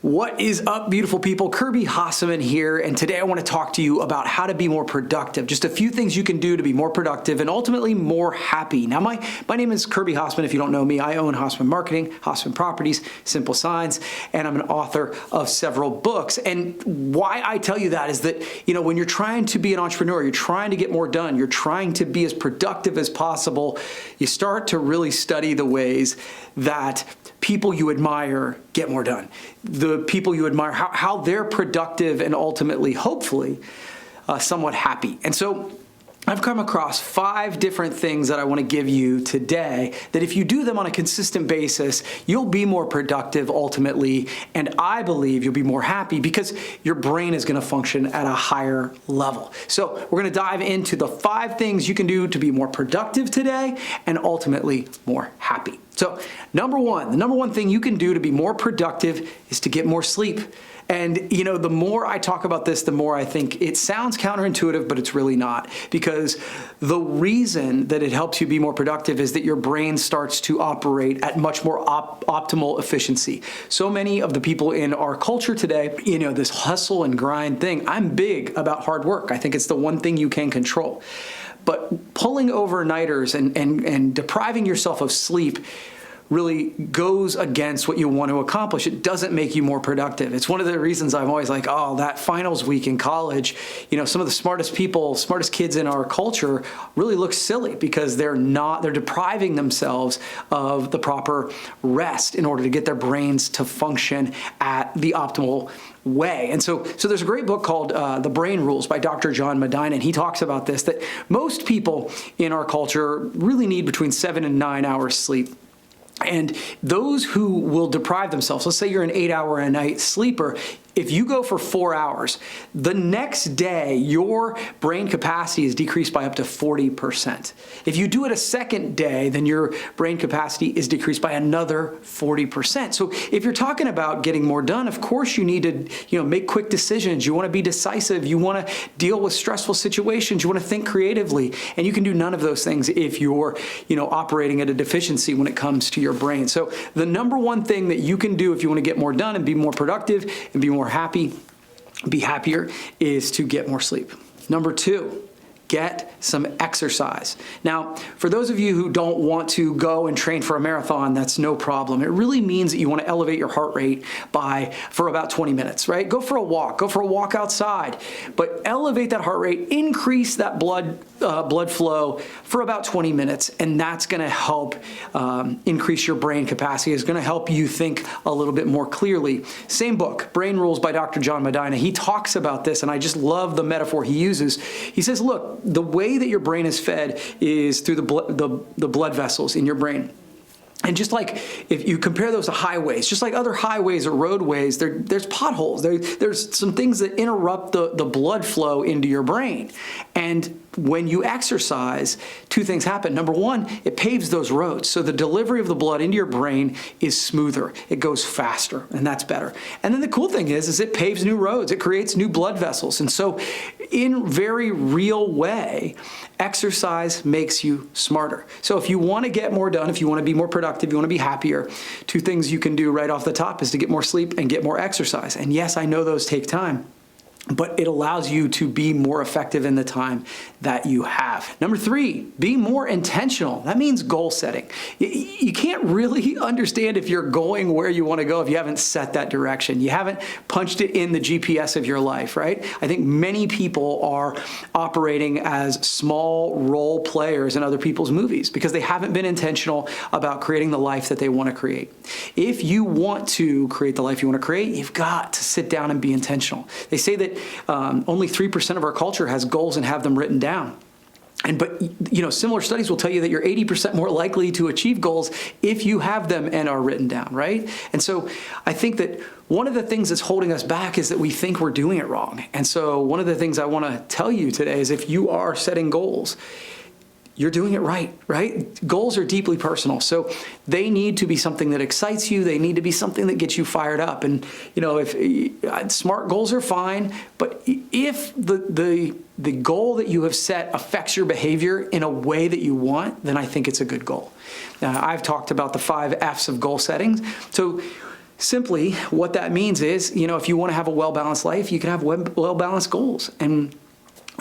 What is up, beautiful people? Kirby Hasseman here, and today I want to talk to you about how to be more productive. Just a few things you can do to be more productive and ultimately more happy. Now, my name is Kirby Hasseman. If you don't know me, I own Hasseman Marketing, Hasseman Properties, Simple Signs, and I'm an author of several books. And why I tell you that is that, when you're trying to be an entrepreneur, you're trying to get more done, you're trying to be as productive as possible, you start to really study the ways that people you admire get more done. The people you admire, how they're productive and ultimately, hopefully, somewhat happy. And so I've come across 5 different things that I want to give you today that if you do them on a consistent basis, you'll be more productive ultimately, and I believe you'll be more happy because your brain is going to function at a higher level. So we're going to dive into the 5 things you can do to be more productive today and ultimately more happy. So the number one thing you can do to be more productive is to get more sleep. And the more I talk about this, the more I think it sounds counterintuitive, but it's really not. Because the reason that it helps you be more productive is that your brain starts to operate at much more optimal efficiency. So many of the people in our culture today, this hustle and grind thing, I'm big about hard work. I think it's the one thing you can control. But pulling overnighters and depriving yourself of sleep really goes against what you want to accomplish. It doesn't make you more productive. It's one of the reasons I'm always like, oh, that finals week in college, some of the smartest people, smartest kids in our culture really look silly because they're depriving themselves of the proper rest in order to get their brains to function at the optimal way. And so there's a great book called The Brain Rules by Dr. John Medina, and he talks about this, that most people in our culture really need between 7 and 9 hours sleep. And those who will deprive themselves, let's say you're an 8-hour-a-night sleeper, if you go for 4 hours, the next day, your brain capacity is decreased by up to 40%. If you do it a second day, then your brain capacity is decreased by another 40%. So if you're talking about getting more done, of course you need to, make quick decisions. You want to be decisive. You want to deal with stressful situations. You want to think creatively. And you can do none of those things if you're, operating at a deficiency when it comes to your brain. So the number one thing that you can do if you want to get more done and be more productive and be happier is to get more sleep. Number 2, get some exercise. Now, for those of you who don't want to go and train for a marathon, that's no problem. It really means that you want to elevate your heart rate for about 20 minutes, right? Go for a walk outside, but elevate that heart rate, increase that blood flow for about 20 minutes, and that's going to help increase your brain capacity. It's going to help you think a little bit more clearly. Same book, Brain Rules by Dr. John Medina. He talks about this, and I just love the metaphor he uses. He says, look, the way that your brain is fed is through the blood vessels in your brain. And just like if you compare those to highways, just like other highways or roadways, there's potholes. There's some things that interrupt the blood flow into your brain. And when you exercise, 2 things happen. Number 1, it paves those roads. So the delivery of the blood into your brain is smoother. It goes faster, and that's better. And then the cool thing is it paves new roads. It creates new blood vessels. And so in very real way, exercise makes you smarter. So if you want to get more done, if you want to be more productive, you want to be happier, 2 things you can do right off the top is to get more sleep and get more exercise. And yes, I know those take time, but it allows you to be more effective in the time that you have. Number 3, be more intentional. That means goal setting. You can't really understand if you're going where you want to go if you haven't set that direction. You haven't punched it in the GPS of your life, right? I think many people are operating as small role players in other people's movies because they haven't been intentional about creating the life that they want to create. If you want to create the life you want to create, you've got to sit down and be intentional. They say that only 3% of our culture has goals and have them written down. But similar studies will tell you that you're 80% more likely to achieve goals if you have them and are written down, right? And so I think that one of the things that's holding us back is that we think we're doing it wrong. And so one of the things I want to tell you today is if you are setting goals, you're doing it right? Goals are deeply personal. So they need to be something that excites you. They need to be something that gets you fired up. And, if smart goals are fine, but if the goal that you have set affects your behavior in a way that you want, then I think it's a good goal. I've talked about the 5 F's of goal settings. So Simply, what that means is, if you want to have a well-balanced life, you can have well-balanced goals. And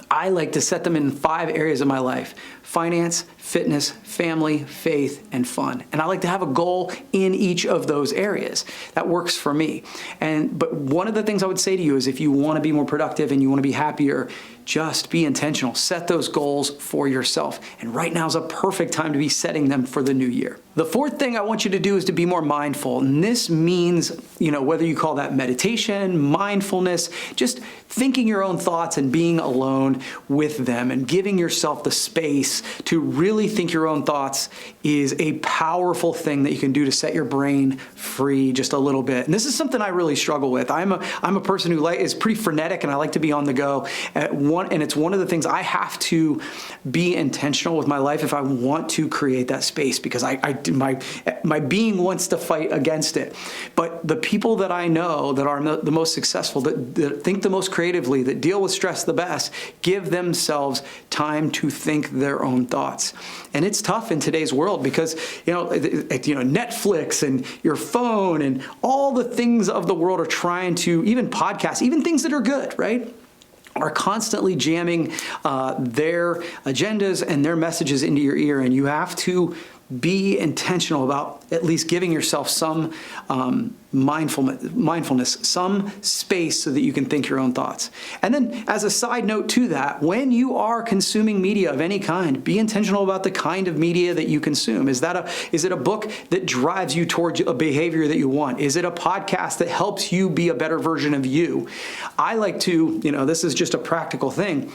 I like to set them in 5 areas of my life: finance, fitness, family, faith, and fun. And I like to have a goal in each of those areas. That works for me. But one of the things I would say to you is, if you want to be more productive and you want to be happier, just be intentional. Set those goals for yourself. And right now is a perfect time to be setting them for the new year. The 4th thing I want you to do is to be more mindful. And this means, whether you call that meditation, mindfulness, just thinking your own thoughts and being alone with them and giving yourself the space to really think your own thoughts is a powerful thing that you can do to set your brain free just a little bit. And this is something I really struggle with. I'm a person who is pretty frenetic, and I like to be on the go. And it's one of the things I have to be intentional with my life if I want to create that space, because my being wants to fight against it. But the people that I know that are the most successful, that think the most creatively, that deal with stress the best, give themselves time to think their own thoughts. And it's tough in today's world because, Netflix and your phone and all the things of the world are trying to, even podcasts, even things that are good, right, are constantly jamming their agendas and their messages into your ear. And you have to be intentional about at least giving yourself some mindfulness, some space so that you can think your own thoughts. And then, as a side note to that, when you are consuming media of any kind, be intentional about the kind of media that you consume. Is it a book that drives you towards a behavior that you want? Is it a podcast that helps you be a better version of you? I like to, this is just a practical thing.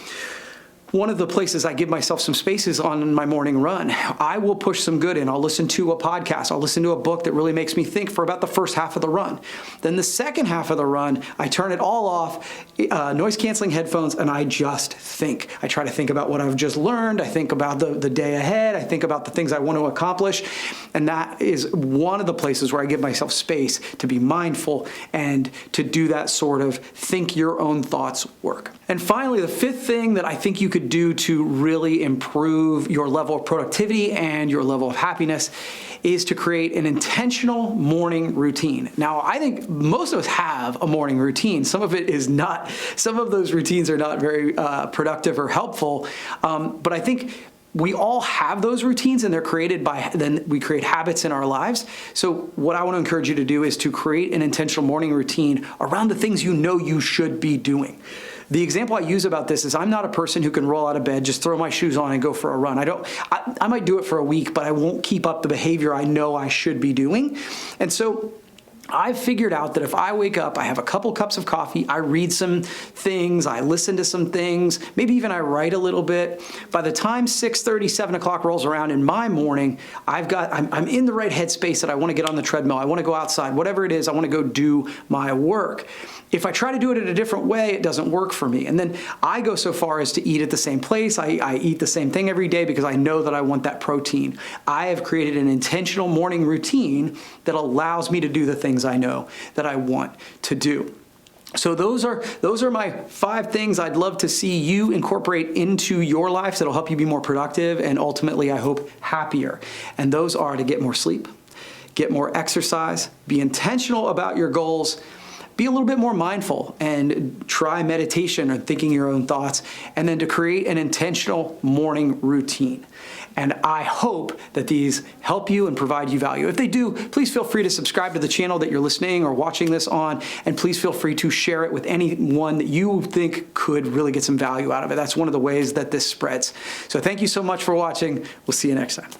One of the places I give myself some spaces on my morning run, I will push some good in. I'll listen to a podcast. I'll listen to a book that really makes me think for about the first half of the run. Then the second half of the run, I turn it all off, noise-canceling headphones, and I just think. I try to think about what I've just learned. I think about the day ahead. I think about the things I want to accomplish. And that is one of the places where I give myself space to be mindful and to do that sort of think your own thoughts work. And finally, the 5th thing that I think you could do to really improve your level of productivity and your level of happiness is to create an intentional morning routine. Now, I think most of us have a morning routine. Some of it is not. Some of those routines are not very productive or helpful. But I think we all have those routines, and they're created then we create habits in our lives. So what I want to encourage you to do is to create an intentional morning routine around the things you should be doing. The example I use about this is I'm not a person who can roll out of bed, just throw my shoes on and go for a run. I might do it for a week, but I won't keep up the behavior I know I should be doing. And so I've figured out that if I wake up, I have a couple cups of coffee, I read some things, I listen to some things, maybe even I write a little bit. By the time 6:30, 7 o'clock rolls around in my morning, I'm in the right headspace that I want to get on the treadmill, I want to go outside, whatever it is, I want to go do my work. If I try to do it in a different way, it doesn't work for me. And then I go so far as to eat at the same place. I eat the same thing every day because I know that I want that protein. I have created an intentional morning routine that allows me to do the things I know that I want to do. So those are my 5 things I'd love to see you incorporate into your life that'll help you be more productive and ultimately, I hope, happier. And those are to get more sleep, get more exercise, be intentional about your goals, be a little bit more mindful and try meditation or thinking your own thoughts, and then to create an intentional morning routine. And I hope that these help you and provide you value. If they do, please feel free to subscribe to the channel that you're listening or watching this on, and please feel free to share it with anyone that you think could really get some value out of it. That's one of the ways that this spreads. So thank you so much for watching. We'll see you next time.